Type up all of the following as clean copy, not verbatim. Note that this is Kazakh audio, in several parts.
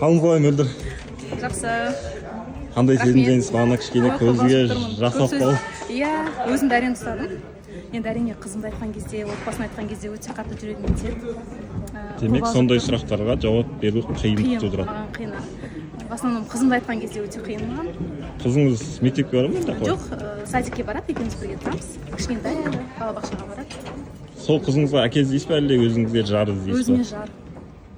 Қалыңыз қалай мөлдір? Жақсы. Қандай сезімдесіз? Бағана кішкене көзге жас алып қалды. Иә, өзімді әрең ұстадым. Енді әрине қызымды айтқан кезде, отбасын айтқан кезде өте қатты жүрегім кетеді. Демек, сондай сұрақтарға жауап беру қиын тудырады. Қиын. В основном қызымды айтқан кезде өте қиын маған. Қызыңыз мектепке барады ма? Жоқ, садикке барады, екеуміз бірге тұрамыз. Кішкентай балабақшаға барады. Сол қызыңызға әке іздейсіз бе, әлде өзіңізге жар іздейсіз бе? Өзіме жар.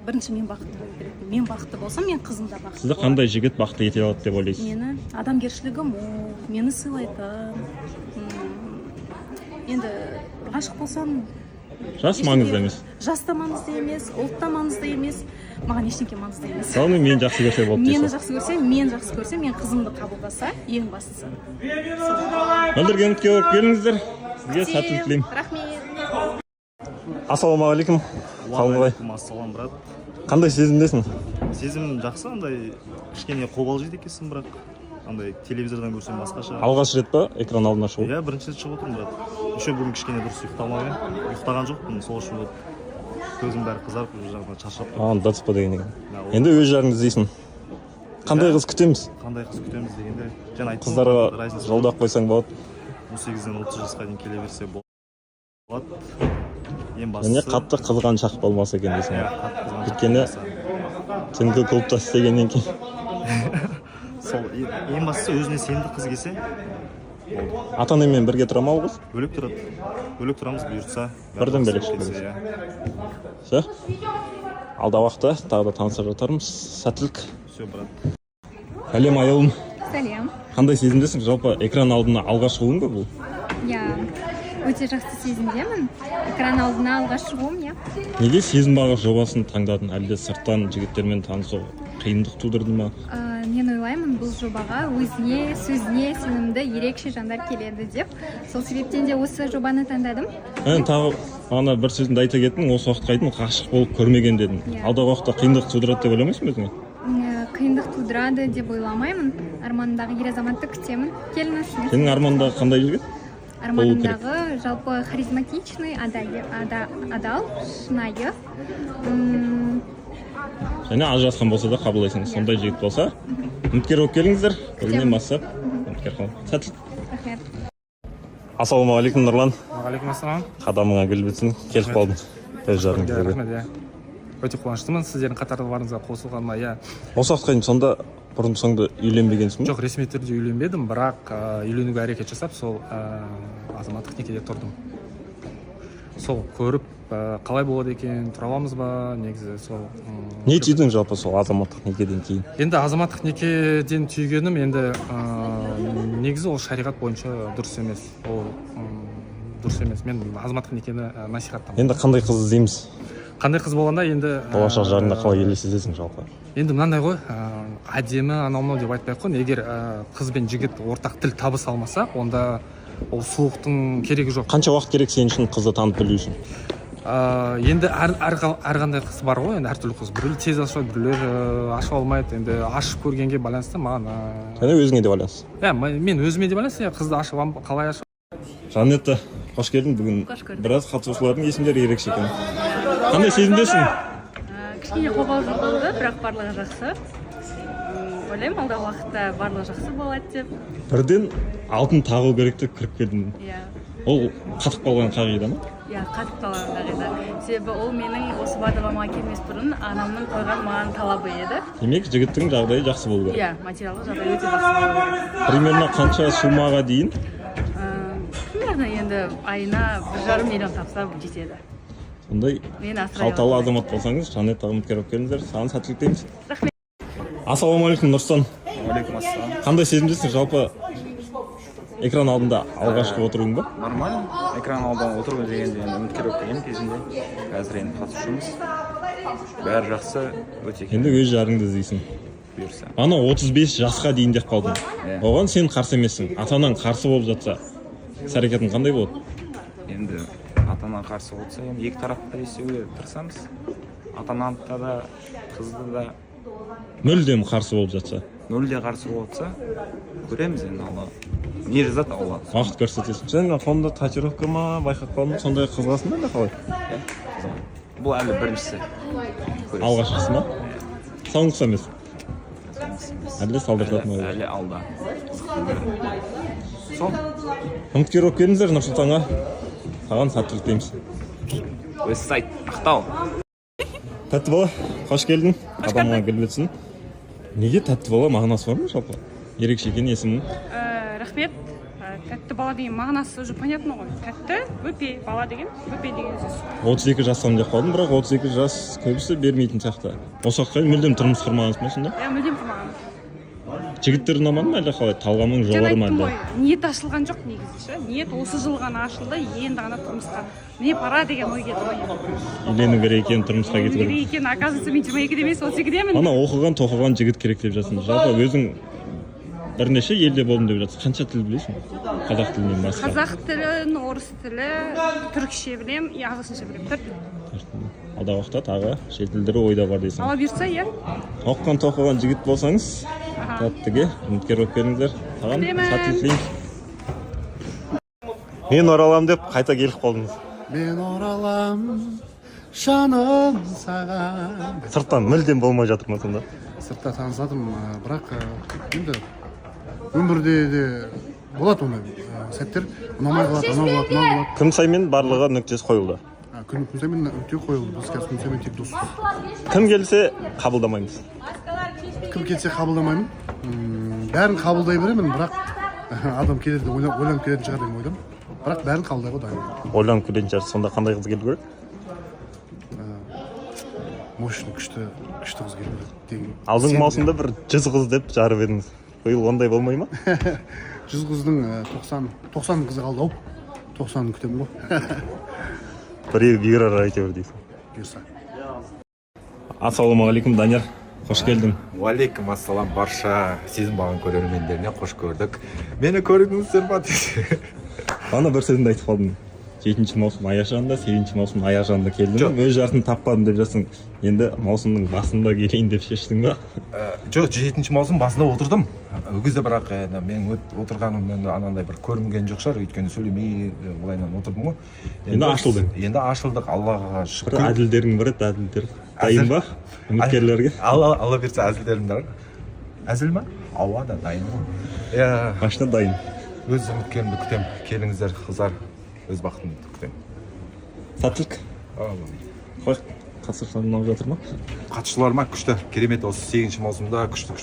Бірінші мен бақытты болу керек. Мен бақытты болсам, мен қызым да бақытты. Сізді қандай жігіт бақытты ете алады деп ойлайсыз? Мені адамгершілігім мол, мені сыйлайтын. Енді ғашық болсам, жас маңызды емес. Жас та маңызды емес, ұлт та маңызды емес. Маған ештеңке маңызды емес. Яғни мен жақсы көрсе болды дейсіз. Мені жақсы көрсе, мен қызымды қабылдаса, ең бастысы. Мөлдірге үмітке орып келіңіздер. Сізге сәттілік тілеймін. Рахмет. Ассалаумағалейкум. Уағалейкум ассалам, брат. Қандай сезімдесің? Сезім жақсы, андай кішкене қобалжиды екенсің, бірақ андай телевизордан көрсем басқаша. Алғаш рет па экран алдына шығу? Иә, бірінші рет шығып отырмын, брат. Еще бүгін кішкене дұрыс ұйықтамаған. Ұйықтаған жоқпын, сол үшін болып көзім бәрі қызарып, өз жағынан шаршап. Дұрыс па деген екен. Енді өз жарыңды іздейсің. Қандай қыз күтеміз? Қандай қыз күтеміз дегенде, жаңа айттым. Қыздарға жолдап қойсаң болады. 18-ден 30 жасқа дейін келе берсе болады. Ең бастысы. Және қатты қызғаншақ болмаса екен дейсің. Өйткені түнгі клубта істегеннен кейін. Сол ең бастысы өзіне сенімді қыз келсе. Ата-анамен бірге тұра ма ол қыз? Бөлек тұрады. Бөлек тұрамыз, бұйыртса. Бірден бөлек шығады. Все. Алда уақытта тағы да танысып жатармыз. Сәттілік. Все, брат. Сәлем айылым. Сәлем. Қандай сезімдесің? Жалпы экран алдына алғаш шығуың ба бұл? Иә, өте жақсы сезімдемін. Экран алдына алғаш шығуым, иә. Неге сезім бағыр жобасын таңдадың? Әлде сырттан жігіттермен танысу қиындық тудырды ма? Мен ойлаймын, бұл жобаға өзіне, сөзіне сенімді ерекше жандар келеді деп. Сол себептен де осы жобаны таңдадым. Тағы бағана бір сөзіңді айта кеттің, осы уақытқа айттың, ғашық болып көрмеген дедің. Алдағы уақытта қиындық тудырады деп ойламайсың ба өзіңе? Қиындық тудырады деп ойламаймын. Арманымдағы ер азаматты күтемін. Келіңіз. Сенің армандағы қандай жігіт? Арманымдағы жалпы харизматичный, адал, шынайы. Және ажырасқан болса да қабылдайсың. Сондай жігіт болса, үміткер болып келіңіздер. Бүгіннен бастап үміткер қылып. Сәттілік. Рахмет. Ассалаумағалейкум, Нұрлан. Уағалейкум ассалам. Қадамыңа гүл бітсін. Келіп қалдың. Өз жарың келді. Рахмет. Өте қуаныштымын сіздердің қатарларыңызға қосылғаныма. Иә. Осы уақытқа дейін сонда бұрын соңды үйленбегенсің бе? Жоқ, ресми түрде үйленбедім, бірақ үйленуге әрекет жасап, сол азаматтық некеде тұрдым. Сол көріп, қалай болады екен, тұра аламыз ба, негізі сол. Не түйдің жалпы сол азаматтық некеден кейін? Енді азаматтық некеден түйгенім, енді негізі ол шариғат бойынша дұрыс емес. Ол дұрыс емес. Мен азаматтық некені насихаттамын. Енді қандай қыз іздейміз? Қандай қыз болғанда енді болашақ жарыңда қалай елестетесің жалпы? Енді мынандай ғой, әдемі анау деп айтпай ақ қойын. Егер қыз бен жігіт ортақ тіл табыса алмаса, онда ол суықтың керегі жоқ. Қанша уақыт керек сен үшін қызды танып білу үшін? Енді әрқандай қыз бар ғой, енді әртүрлі қыз. Біреулер тез ашады, біреулер ашып алмайды. Енді ашып көргенге байланысты маған. Және өзіңе де байланысты. Иә, мен өзіме де байланысты. Қызды ашып қалай ашып? Жанетта, қош келдің. Бүгін біраз қатысушылардың есімдері ерекше екен. Қандай сезімдесің? Кішкене қобалжып болды, бірақ барлығы жақсы. Ойлаймын, алдағы уақытта барлығы жақсы болады деп. Бірден алтын тағу керек деп кіріп келдің. Иә. Ол қатып қалған қағида ма? Иә, қатып қалған қағида. Себебі ол менің осы бағдарламаға келмес бұрын анамның қойған маған талабы еді. Демек, жігіттің жағдайы жақсы болу керек. Иә, материалдық жағдай өте жақсы болу керек. Примерно қанша суммаға дейін? Примерно енді айына 1,5 миллион тапса жетеді. Сондай қалталы азамат болсаңыз, Жанетта үміткер болып келіңіздер. Саған сәттілік тілейміз. Рахмет. Ассалаумағалейкум, Нұрстан. Уағалейкум ассалам. Қандай сезімдесің? Жалпы экран алдында алғашқы отыруың ба? Нормально. Экран алдында отыру дегенде үміткер болып келген кезінде. Қазір енді қатысушымыз. Бәрі жақсы, өте. Енді өз жарыңды іздейсің. Бұйырса. Ана 35 жасқа дейін деп қалдың. Оған сен қарсы емессің. Ата-анаң қарсы болып жатса, іс-әрекетің қандай болады? Енді ата-ана қарсы болса, енді екі тарапта естуге тырысамыз. Ата-ананы да, қызды да Мүлдем қарсы болып жатса. Нөлде қарсы болса, көреміз енді Алла. Не жазады Алла. Уақыт көрсетесің. Сен қолыңда татуировка ма, байқап қалдың, сондай қызғасың ба қалай? Бұл әлі біріншісі. Алғашқысы ма? соңғысы емес. Әлде салдыртатын ой. Әлі алда. Сол. Үміткер болып келдіңіздер Нұрсұлтанға. Саған сәттілік тілейміз. Уэстсайд, Ақтау. Тәтті бала, қош келдің. Адамға келбетсің. Неге тәтті бала мағынасы бар ма жалпы? Ерекше екен есімің. Рахмет. Тәтті бала деген мағынасы уже понятно ғой. Тәтті, бөпе, бала деген, бөпе деген сөз. 32 жастамын деп қалдым, бірақ 32 жас көбісі бермейтін сияқты. Осы уақытқа дейін мүлдем тұрмыс құрмағансыз ба сонда? Мүлдем құрмаған. Жігіттер ұнамады ма әлде қалай? Талғамың жоғары ма әлде? Ниет ашылған жоқ негізі ше. Ниет осы жылы ғана ашылды, енді ғана тұрмысқа. Міне пора деген ой келді ғой. Үйлену керек екен, тұрмысқа кету Керек керек. екен, оказывается, мен 22-де емес, 32-демін. Ана оқыған, тоқыған жігіт керек деп жатсың. Жалпы өзің бірнеше елде болдым деп жатсың. Қанша тіл білесің? Қазақ тілінен басқа. Қазақ тілін, орыс тілі, түркше білем, ағылшынша білем. Алдағы уақытта тағы шет тілдері ойда бар дейсің. Ала бұйыртса, иә. Оқыған, тоқыған жігіт болсаңыз, тәттіге үміткер болып келіңіздер. Саған сәттілік тілейміз. Мен оралам деп қайта келіп қалдыңыз. Мен оралам жаным саған. Сырттан мүлдем болмай жатыр ма сонда? Сыртта танысадым, бірақ енді өмірде де болады ондай сәттер. Ұнамай қалады, анау болады, мынау болады. Күн сайын барлығы нүктесі қойылды. Күн сайын нүкте қойылды. Біз қазір күн сайын тек доспыз. Кім келсе қабылдамаймыз. Кім келсе қабылдамаймын. Бәрін қабылдай беремін, бірақ адам келеді, ойланып келетін шығар деген ойдамын. Бірақ бәрін қабылдай қойдаймын. Ойланып келетін шығар, сонда қандай қыз келу керек? Мощный, күшті қыз келу керек. Алдыңғы маусымда бір 100 қыз деп жарып едіңіз. Биыл ондай болмай ма? 100 қыздың 90 қызы қалды ау. 90-ын күтемін ғой. Біреу бұйырар әйтеуір дейсің. Бұйырса. Ассалаумағалейкум, Данияр. Қош келдің. Уалейкум ассалам, барша сезім бағын көрермендеріне қош көрдік. Мені көрдіңіздер ма? Ана бір сөзіңді айтып қалдың. 7-ші маусым аяқ жағында, 8-ші маусым аяқ жағында келдің. Өз жарсын таппадым деп жатсың. Енді маусымның басында келейін деп шештің ба? Жоқ, 7-ші маусым басында отырдым. Ол кезде бірақ мен отырғаным анандай бір көрінген жоқ шығар, өйткені сөйлемей олайнан отырдым ғой. Енді ашылдың. Енді ашылдық, Аллаға Бір шүкір. әділдерің бар еді, әділдер. Дайын ба? Үміткерлерге? Алла берсе әзілдерім бар. Әзіл ма? Ауа да дайын ғой. Қашта дайын. Өз үміткерімді күтем. Келіңіздер, қыздар. Өз бақытымды күтем. Сәттілік. Қой, қатысушылар ұнап жатыр ма? Қатысушыларыма күшті, керемет. Осы 8-ші маусымда күшті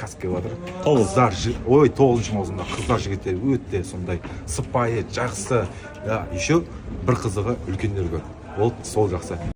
кәсіп келіп жатыр. 9-ші маусымда қыздар жігіттер өте сондай сыпайы, жақсы. Еще бір қызығы үлкендерге. Ол сол жақсы.